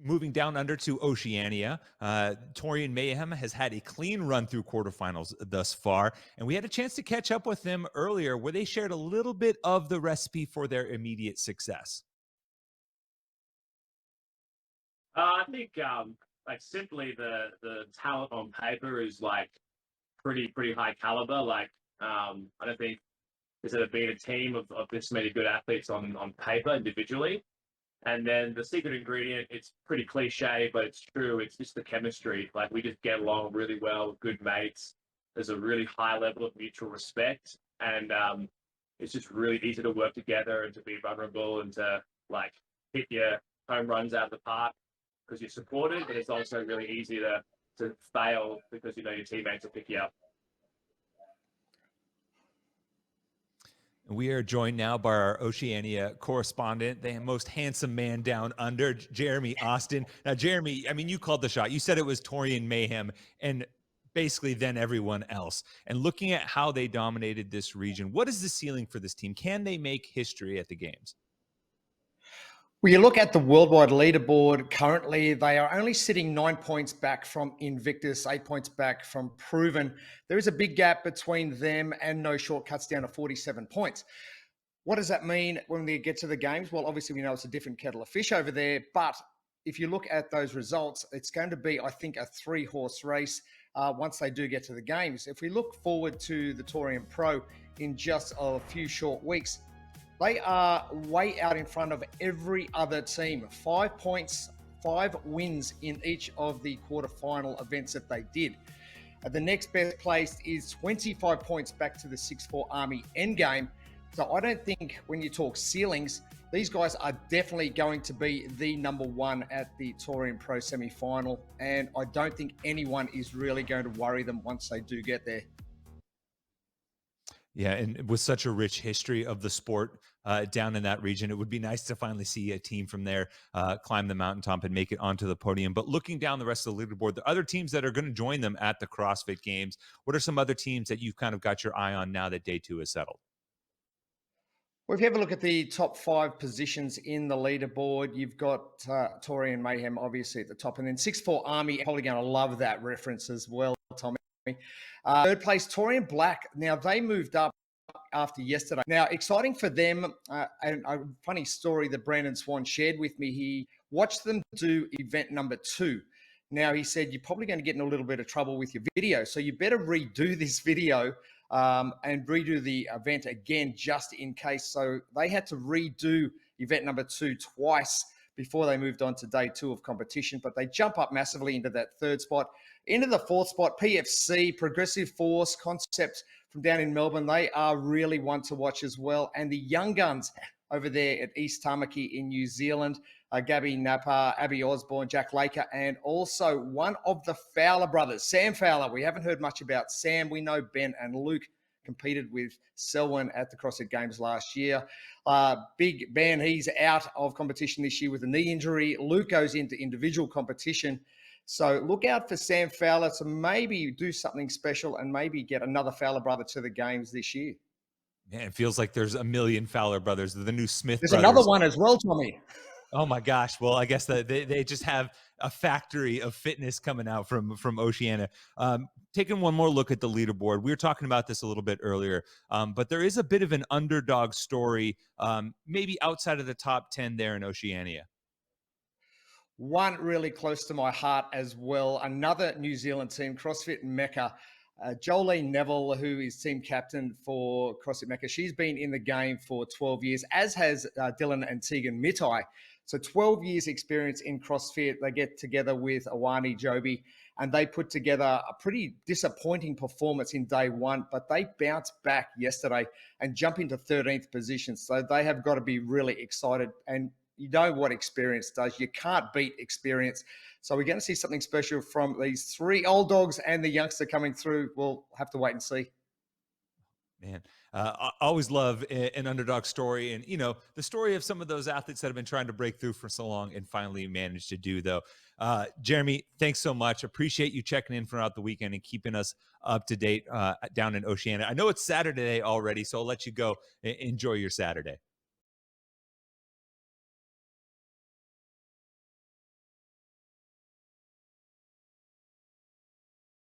moving down under to Oceania, Torian Mayhem has had a clean run through quarterfinals thus far, and we had a chance to catch up with them earlier where they shared a little bit of the recipe for their immediate success. I think like simply the talent on paper is like pretty high caliber. Like I don't think there's ever been a team of this many good athletes on paper individually. And then the secret ingredient, it's pretty cliche, but it's true. It's just the chemistry. Like we just get along really well, good mates. There's a really high level of mutual respect, and it's just really easy to work together and to be vulnerable and to like hit your home runs out of the park because you're supported. But it's also really easy to fail because you know your teammates will pick you up. We are joined now by our Oceania correspondent, the most handsome man down under, Jeremy Austin. Now, Jeremy, I mean, you called the shot. You said it was Torian Mayhem and basically then everyone else. And looking at how they dominated this region, what is the ceiling for this team? Can they make history at the games? Well, you look at the worldwide leaderboard currently, they are only sitting 9 points back from Invictus, 8 points back from Proven. There is a big gap between them and No Shortcuts down to 47 points. What does that mean when they get to the games? Well, obviously, we know it's a different kettle of fish over there, but if you look at those results, it's going to be, I think, a 3-horse race once they do get to the games. If we look forward to the Torian Pro in just a few short weeks, they are way out in front of every other team. 5 points, 5 wins in each of the quarterfinal events that they did. The next best placed is 25 points back to the 6-4 Army endgame. So I don't think when you talk ceilings, these guys are definitely going to be the number one at the Torian Pro semi-final. And I don't think anyone is really going to worry them once they do get there. Yeah, and with such a rich history of the sport down in that region, it would be nice to finally see a team from there climb the mountaintop and make it onto the podium. But looking down the rest of the leaderboard, the other teams that are going to join them at the CrossFit Games, what are some other teams that you've kind of got your eye on now that day 2 is settled? Well, if you have a look at the top 5 positions in the leaderboard, you've got Torian Mayhem obviously at the top, and then 6-4 Army. Probably going to love that reference as well, Tommy. Third place, Torian Black. Now, they moved up after yesterday. Now, exciting for them, and a funny story that Brandon Swan shared with me. He watched them do event number 2. Now, he said, you're probably going to get in a little bit of trouble with your video, so you better redo this video and redo the event again just in case. So they had to redo event number 2 twice before they moved on to day 2 of competition, but they jump up massively into that 3rd spot. Into the 4th spot, PFC, Progressive Force, Concept from down in Melbourne. They are really one to watch as well. And the Young Guns over there at East Tamaki in New Zealand, Gabby Napa, Abby Osborne, Jack Laker, and also one of the Fowler brothers, Sam Fowler. We haven't heard much about Sam. We know Ben and Luke competed with Selwyn at the CrossFit Games last year. Big Ben, he's out of competition this year with a knee injury. Luke goes into individual competition. So look out for Sam Fowler to maybe do something special and maybe get another Fowler brother to the games this year. Man, it feels like there's a million Fowler brothers. The new Smith There's brothers. another one as well, Tommy. Oh my gosh. Well, I guess that they just have a factory of fitness coming out from Oceania. Taking one more look at the leaderboard. We were talking about this a little bit earlier, but there is a bit of an underdog story, maybe outside of the top 10 there in Oceania. One really close to my heart as well. Another New Zealand team, CrossFit Mecca. Jolene Neville, who is team captain for CrossFit Mecca, she's been in the game for 12 years, as has Dylan and Tegan Mitai. So 12 years experience in CrossFit. They get together with Awani Joby, and they put together a pretty disappointing performance in day 1, but they bounced back yesterday and jump into 13th position. So they have got to be really excited. And you know what experience does. You can't beat experience. So we're going to see something special from these 3 old dogs and the youngster coming through. We'll have to wait and see. Man, I always love an underdog story, and you know the story of some of those athletes that have been trying to break through for so long and finally managed to do. Though, Jeremy, thanks so much. Appreciate you checking in throughout the weekend and keeping us up to date down in Oceania. I know it's Saturday already, so I'll let you go. Enjoy your Saturday.